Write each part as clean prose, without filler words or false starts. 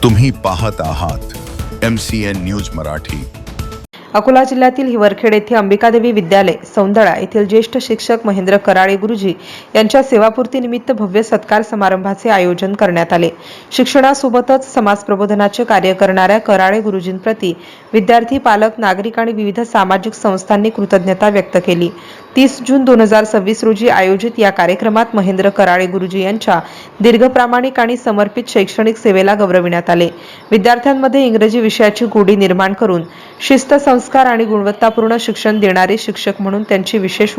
तुम्ही पाहत आहात MCN न्यूज मराठी। अकोला जिल्ह्यातील हिवरखेड येथे अंबिकादेवी विद्यालय सौंदळा येथील ज्येष्ठ शिक्षक महेंद्र कराळे गुरुजी यांच्या सेवापूर्ती निमित्त भव्य सत्कार समारंभाचे आयोजन करण्यात आले। शिक्षणासोबतच समाज प्रबोधनाचे कार्य करणाऱ्या कराळे गुरुजींप्रती विद्यार्थी, पालक, नागरिक आणि विविध सामाजिक संस्थांनी कृतज्ञता व्यक्त केली। 30 जून 2026 रोजी आयोजित या कार्यक्रमात महेंद्र कराळे गुरुजी यांच्या दीर्घ, प्रामाणिक आणि समर्पित शैक्षणिक सेवेला गौरविण्यात आले। विद्यार्थ्यांमध्ये इंग्रजी विषयाची गोडी निर्माण करून शिस्त, संस्कार आणि गुणवत्तापूर्ण शिक्षण देणारे शिक्षक म्हणून त्यांनी विशेष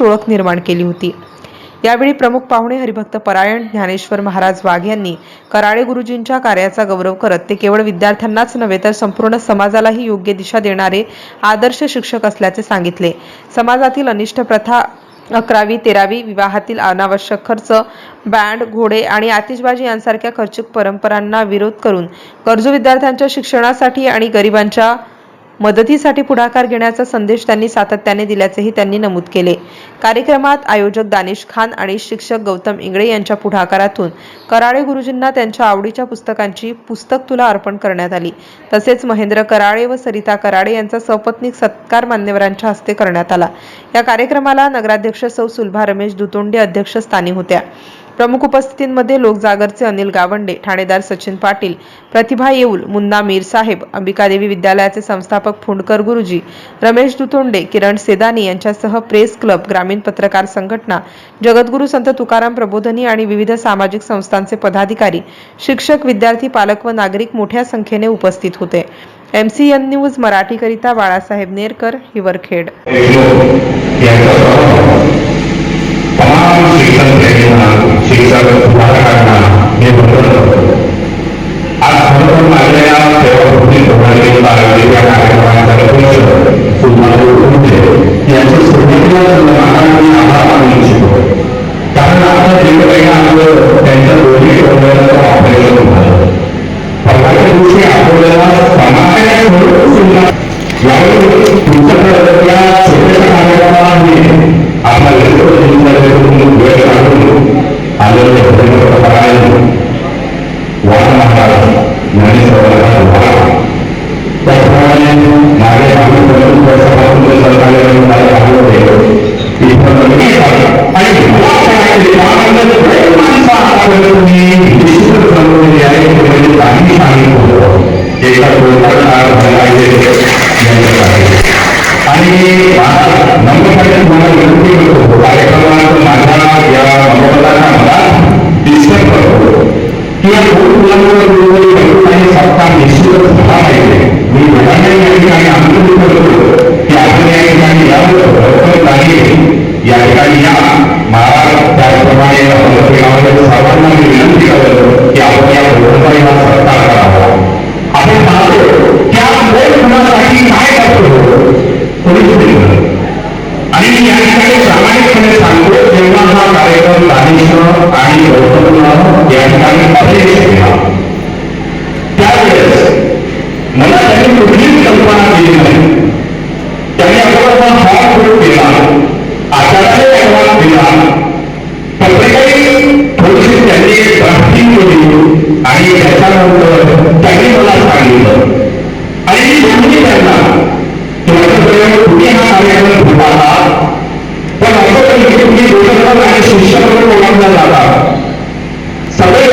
ओळख निर्माण केली होती। यावेळी प्रमुख पाहुणे हरिभक्त परायण ज्ञानेश्वर महाराज वाघ यांनी कराळे गुरुजींच्या कार्याचा गौरव करत ते केवळ विद्यार्थ्यांनाच नव्हे तर संपूर्ण समाजालाही योग्य दिशा देणारे आदर्श शिक्षक असल्याचे सांगितले। समाजातील अनिष्ट प्रथा, 11वी 13वी, विवाहातील अनावश्यक खर्च, बँड, घोडे आणि आतिषबाजी यांसारख्या खर्चिक परंपरांना विरोध करून गरजू विद्यार्थ्यांच्या शिक्षणासाठी आणि गरिबांच्या मदतीसाठी पुढाकार घेण्याचा संदेश त्यांनी सातत्याने दिल्याचेही त्यांनी नमूद केले। कार्यक्रमात आयोजक दानिश खान आणि शिक्षक गौतम इंगळे यांच्या पुढाकारातून कराळे गुरुजींना त्यांच्या आवडीच्या पुस्तकांची पुस्तक तुला अर्पण करण्यात आली। तसेच महेंद्र कराळे व सरिता कराळे यांचा सपत्नीक सत्कार मान्यवरांच्या हस्ते करण्यात आला। या कार्यक्रमाला नगराध्यक्ष सौ सुलभा रमेश दुतोंडे अध्यक्षस्थानी होत्या। प्रमुख उपस्थितींमध्ये लोकजागरचे अनिल गावंडे, ठाणेदार सचिन पाटील, प्रतिभा येऊल, मुन्ना मीर साहेब, अंबिकादेवी विद्यालयाचे संस्थापक फुंडकर गुरुजी, रमेश दुतोंडे, किरण सेदानी यांच्यासह प्रेस क्लब, ग्रामीण पत्रकार संघटना, जगद्गुरू संत तुकाराम प्रबोधिनी आणि विविध सामाजिक संस्थांचे पदाधिकारी, शिक्षक, विद्यार्थी, पालक व नागरिक मोठ्या संख्येने उपस्थित होते। MCN न्यूज मराठीकरिता बाळासाहेब नेरकर, हिवरखेड। तमाम शिक्षण प्रेमींना, शिक्षक पालकांना हे बदल आज खरोखर लागलेल्या सेवापूर्ती धोरणाच्या कार्यक्रमाचा अध्यक्ष सुधारू होते यांच्या सुरुवातीला आभार मानू इच्छितो। कारण आता जे काही आपलं त्यांच्या दोन्ही डोळ्याचं ऑपरेशन झालं, परवाच्या दिवशी आपल्याला समाजाने सुद्धा यावेळी तुमच्याकडे या छोट्याशा कार्यक्रमामध्ये आपल्या वेळ काढून आलेले वाद महाराज ज्ञानेश्वर त्याप्रमाणे माझे समाज सरकारने सगळे